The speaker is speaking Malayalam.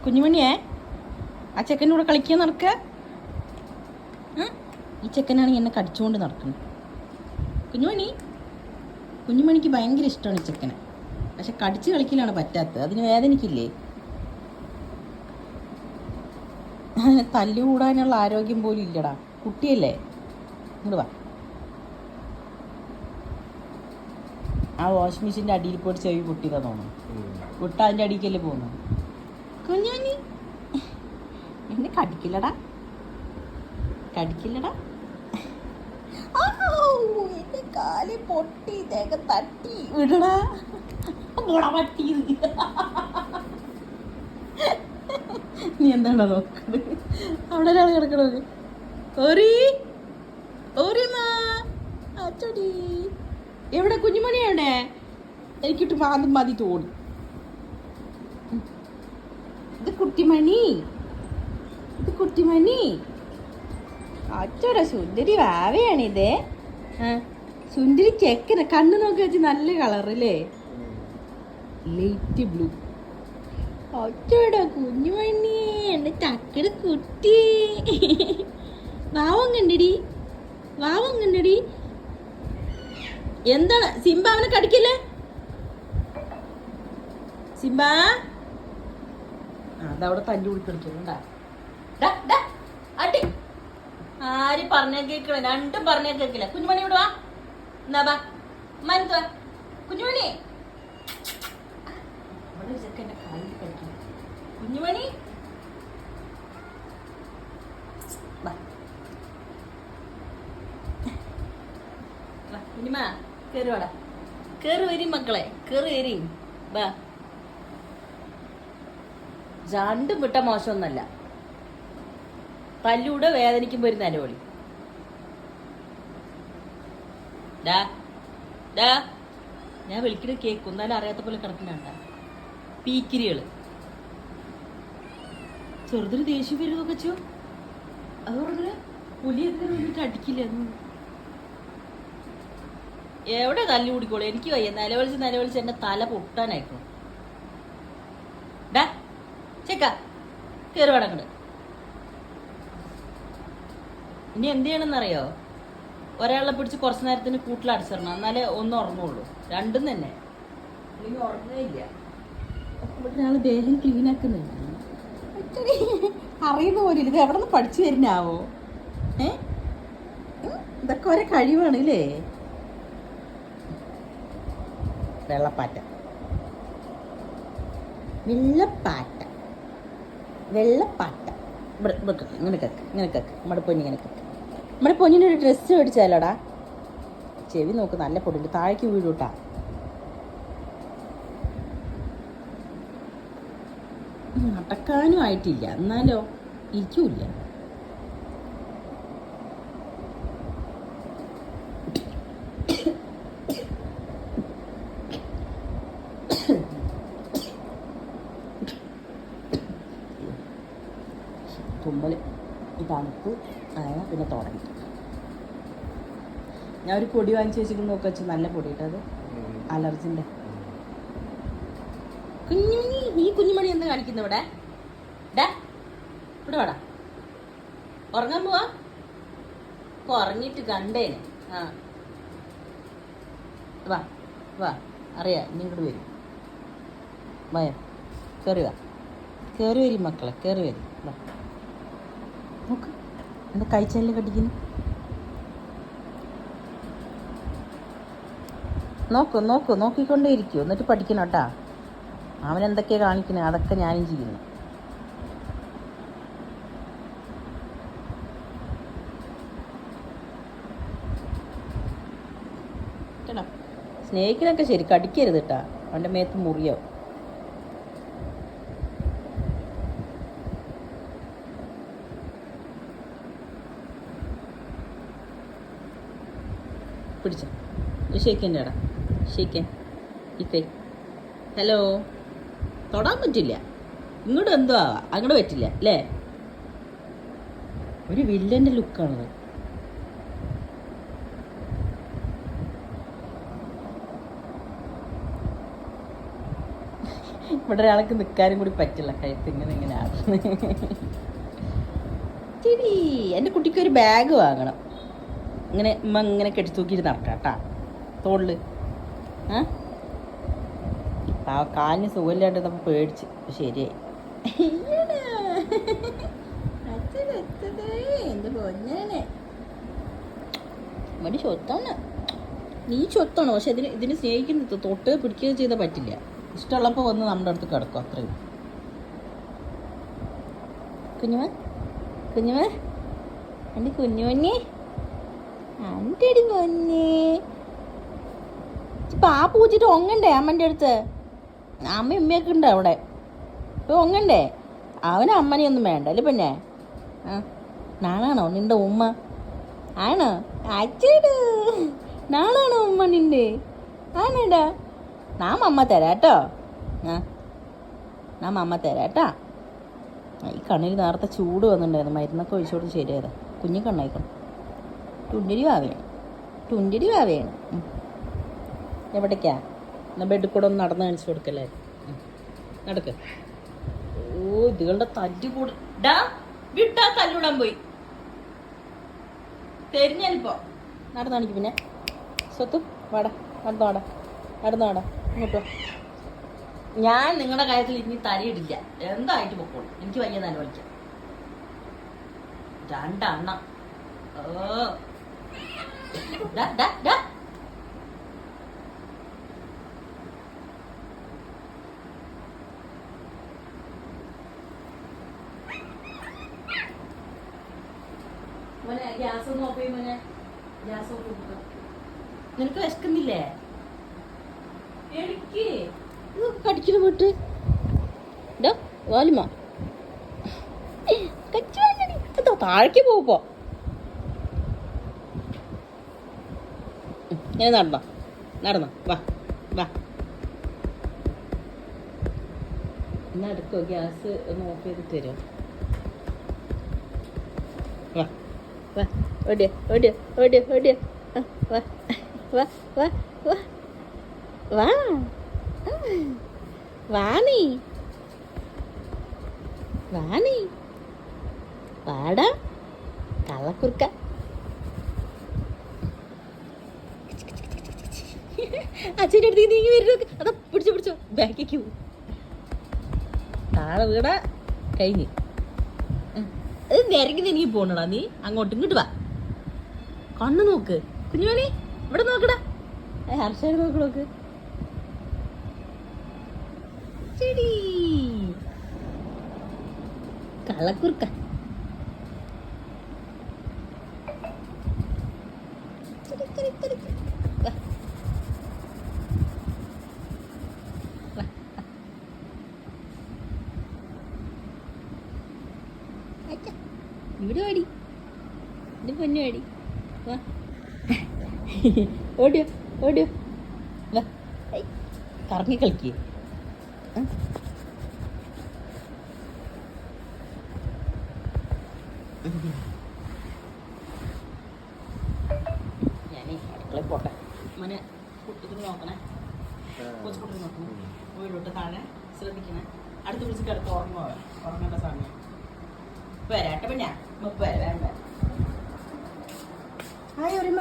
കുഞ്ഞുമണിയേ, ആ ചെക്കൻ്റെ കൂടെ കളിക്കാൻ നടക്കുക. ഈ ചെക്കനാണെങ്കിൽ എന്നെ കടിച്ചുകൊണ്ട് നടക്കുന്നു. കുഞ്ഞുമണി, കുഞ്ഞുമണിക്ക് ഭയങ്കര ഇഷ്ടമാണ് ഈ ചെക്കനെ. പക്ഷെ കടിച്ച് കളിക്കലാണ് പറ്റാത്തത്. അതിന് വേദനിക്കില്ലേ? തല്ലുകൂടാനുള്ള ആരോഗ്യം പോലും ഇല്ലടാ. കുട്ടിയല്ലേ? ഇങ്ങോട്ട് വാ. ആ വാഷിംഗ് മെഷീൻ്റെ അടിയിൽ പോയിട്ട് ചെവി പൊട്ടിയതാ തോന്നുന്നു. വിട്ട അതിൻ്റെ അടിക്കല്ലേ പോകുന്നു. കുഞ്ഞാനി എന്നെ കടിക്കില്ലടാ, കടിക്കില്ലടാ. എന്റെ കാല് പൊട്ടി, ദേഹം തട്ടി വിടടാ. പട്ടി നീ എന്താണോ നോക്കണത്? അവിടെ ഒരാൾ കിടക്കണത്. എവിടെ കുഞ്ഞുമണി? എവിടെ? എനിക്കിട്ട് മാന്തും മതി തോന്നി. ഇത് കുട്ടിമണി, ഇത് കുട്ടിമണി. അച്ചോടാ സുന്ദരി വാവയാണിത്. സുന്ദരി ചെക്കന. കണ്ണ് നോക്കി വെച്ച് നല്ല കളറല്ലേ, ലൈറ്റ് ബ്ലൂ. അച്ചോടാ കുഞ്ഞുമണി, എന്റെ ചക്കട കുട്ടി. വാവം കണ്ടടി, വാവം കണ്ടടി. എന്താണ് സിംബ? അവനെ കടിക്കില്ലേ സിംബ? അതവിടെ തല്ലി കുടിക്കണ്ടാ. അടി ആര് പറഞ്ഞ കേൾക്കണ? രണ്ടും പറഞ്ഞ കേൾക്കില്ല. കുഞ്ഞുമണി ഇവിടെ വാ. എന്നാ വാ മനത്ത് വാ. കുഞ്ഞുമണി ചെക്കൻ്റെ കാലിൽ കളിക്കണം. കുഞ്ഞുമണി കുഞ്ഞുമ കേറി വാടാ. കേറി വരും മക്കളെ, കേറി വരും. വാ. രണ്ടും വിട്ട മോശമൊന്നല്ല. തല്ലൂടെ വേദനിക്കുമ്പോ ഒരു നിലവിളി. ഡാ ഡാ, ഞാൻ വിളിക്കണ കേക്കും. എന്നാലും അറിയാത്ത പോലെ കിടക്കുന്നുണ്ട പീക്കിരികള്. ചെറുതൊരു ദേഷ്യം വരുന്നൊക്കെ വെച്ചോ. അത് പറഞ്ഞ പുലിയൊക്കെ വേണ്ടിട്ട് അടിക്കില്ല. എവിടെ തല്ലി കൂടിക്കോളൂ. എനിക്ക് വയ്യ. നിലവിളിച്ച് നിലവിളിച്ച് എന്റെ തല പൊട്ടാനായിക്കോ. ഡാ ചെക്ക കയറി വടങ്ങട്. ഇനി എന്ത് ചെയ്യണമെന്നറിയോ? ഒരാളെ പിടിച്ച് കുറച്ച് നേരത്തിന് കൂട്ടിലടച്ചിടണം. എന്നാലേ ഒന്ന് ഉറങ്ങുള്ളൂ. രണ്ടും തന്നെ. ഇനി ഉറങ്ങുകയില്ല. ഒരാൾ ദേഹം ക്ലീൻ ആക്കുന്നില്ല. അറിയുന്ന പോലെ ഇത് എവിടെ നിന്ന് പഠിച്ചു വരുന്നാവോ? ഇതൊക്കെ ഒരേ കഴിവാണ് അല്ലേ? വെള്ളപ്പാറ്റ, വെള്ളപ്പാറ്റ, വെള്ളപ്പാറ്റ. ഇങ്ങനെ കേക്ക്, ഇങ്ങനെ കേക്ക്. നമ്മുടെ പൊന്നി ഇങ്ങനെ കേക്ക്. നമ്മുടെ പൊന്നിനൊരു ഡ്രസ്സ് മേടിച്ചാലോടാ. ചെവി നോക്ക്, നല്ല പൊടിണ്ട്. താഴേക്ക് വീഴൂട്ടാ. നടക്കാനും ആയിട്ടില്ല, എന്നാലോ ഇരിക്കൂല്ല. തുമ്മല് തണുപ്പ് ആയ പിന്നെ തുടങ്ങി. ഞാൻ ഒരു പൊടി വാങ്ങിച്ച് വെച്ചിട്ട് നോക്കി വെച്ച്. നല്ല പൊടി കേട്ടത്, അലർജിൻ്റെ. കുഞ്ഞുമണി, ഈ കുഞ്ഞുമണി എന്താ കാണിക്കുന്ന ഇവിടെ? ഡാ ഇവിടെ വാടാ. ഉറങ്ങാൻ പോവാ? ഉറങ്ങിയിട്ട് കണ്ടേനെ. ആ വാ വാ, അറിയാ ഇനി ഇങ്ങോട്ട് വരും. വായ കയറി വാ, കയറി വരും മക്കളെ, കയറി വരും. വാ നോക്ക്, എൻ്റെ കൈച്ചലിൽ കടിക്കുന്നു. നോക്കൂ നോക്കൂ, നോക്കിക്കൊണ്ടേ ഇരിക്കൂ. എന്നിട്ട് പഠിക്കണം കേട്ടാ. അവൻ എന്തൊക്കെയാണ് കാണിക്കുന്നത് അതൊക്കെ ഞാനും ചെയ്യുന്നു. കേട്ടോ, സ്നേഹിക്കണൊക്കെ ശരി, കടിക്കരുത് കേട്ടാ. അവൻ്റെ മേത്ത് മുറിയോ. പിടിച്ചോ, ഷേക്കൻ്റെ ഇടാ, ഷേക്കൻ ഇപ്പേ. ഹലോ, തൊടാൻ പറ്റില്ല. ഇങ്ങോട്ട് എന്തോ ആവാം, അങ്ങോട്ട് പറ്റില്ല അല്ലേ? ഒരു വില്ലൻ്റെ ലുക്കാണത്. ഇവിടെ ഒരാൾക്ക് നിൽക്കാനും കൂടി പറ്റില്ല, കഴുത്ത് ഇങ്ങനെ ഇങ്ങനെ ആടുന്നു. ശരി, എൻ്റെ കുട്ടിക്ക് ഒരു ബാഗ് വാങ്ങണം. ഇങ്ങനെ ഉമ്മ ഇങ്ങനെ കെട്ടിത്തൂക്കിയിട്ട് നടക്കാം കേട്ടാ തോളിൽ. ആ കാലിന് സുഖമില്ലാണ്ട് നമ്മൾ പേടിച്ച്. ശരിയായി. എന്ത് പൊന്നാണ് മടി ചൊത്താണ്. നീ ചൊത്തണോ? പക്ഷെ ഇതിന് സ്നേഹിക്കുന്നത് തൊട്ട് പിടിക്കുകയോ ചെയ്താൽ പറ്റില്ല. ഇഷ്ടമുള്ളപ്പോൾ വന്ന് നമ്മുടെ അടുത്ത് കിടക്കും, അത്രയും. കുഞ്ഞുമ കുഞ്ഞുമ എൻ്റെ കുഞ്ഞുമൊന്നെ എൻ്റെ അടി പൊന്നെ. പാപ്പ പൂച്ചിട്ട് ഒങ്ങണ്ടേ അമ്മൻ്റെ അടുത്ത്? അമ്മ ഉമ്മയൊക്കെ ഉണ്ട് അവിടെ. ഇപ്പോൾ ഒങ്ങണ്ടേ? അവന് അമ്മനെയൊന്നും വേണ്ട അല്ലേ പിന്നെ? നാളാണോ നിൻ്റെ ഉമ്മ? ആണോ? അച്ചേട് നാളാണോ ഉമ്മ നിൻ്റെ? ആണേടാ. നാം അമ്മ തരാട്ടോ. നാം അമ്മ തരാട്ടാ. ഈ കണ്ണിൽ നേരത്തെ ചൂട് വന്നിട്ടുണ്ടായിരുന്നു, മരുന്നൊക്കെ ഒഴിച്ചോട്ട് ശരിയായതാ. കുഞ്ഞു കണ്ണായിക്കണം. ടുണ്ടിരി വാവയാണ്. എവിടേക്കാ? എന്നാൽ ബെഡിൽ കൂടെ ഒന്ന് നടന്ന് കാണിച്ചു കൊടുക്കല്ലേ? നടക്ക്. ഓ, ഇതുകളുടെ തല്ല് കൂടാ വിട്ടാ തല്ലിവിടാൻ പോയി തെരിഞ്ഞാലിപ്പോ നടന്നു കാണിക്കും. പിന്നെ സ്വത്തും വാടാ, നടന്നോടാ ഇങ്ങോട്ടോ. ഞാൻ നിങ്ങളുടെ കാര്യത്തിൽ ഇനി തലയിടില്ല, എന്തായിട്ട് പൊക്കോളൂ. എനിക്ക് വയ്യ നല്ല വലിക്കാം. രണ്ടെണ്ണം. മോനെ ഗ്യാസ് ഒന്ന് ഓഫ് ചെയ്യും. മോനെ ഗ്യാസ് ഓഫ് ചെയ്തു. നിനക്ക് വിശക്കുന്നില്ലേ? എനിക്ക് കടിക്കണ പോട്ട് വാലുമ താഴേക്ക് പോപ്പോ. ഇങ്ങനെ നടന്നോ വാ എന്നാ എടുക്കോ. ഗ്യാസ് ഒന്ന് ഓഫ് ചെയ്ത് തരുമോ? വാടാ കള്ളക്കുറുക്ക. അച്ഛൻ്റെ അടുത്തേക്ക് നീങ്ങി വരുന്നു. അതാ പിടിച്ചോ ബാക്കിക്ക് പോ. താഴെ വീടാ കഴിഞ്ഞ്. അത് നിരങ്ങി എനിക്ക് പോണടാ. നീ അങ്ങോട്ടും ഇങ്ങോട്ട് വാ. കണ്ണ് നോക്ക് കുഞ്ഞുമണി, ഇവിടെ നോക്കടാ. ഹർഷാര് നോക്ക്. ചെടി കള്ളക്കുറുക്ക. ഇവിടെ ഓടി, ഇത് പൊന്നു ഓടി. വാ ഓടിയോ വാ. കറങ്ങി കളിക്കേ. ഞാനേ അടുക്കളയിൽ പോട്ടെ. മോനെ കുട്ടിക്ക് നോക്കണേ, കൊച്ചുകുട്ടി നോക്കണേ. വീടോട്ട് താഴെ ശ്രദ്ധിക്കണേ. അടുത്ത് വിളിച്ച് കിടത്ത് ഉറങ്ങേണ്ട സമയം. വരാട്ടെ പിന്നെ വരാൻ. ഹായ് ഒരുമ.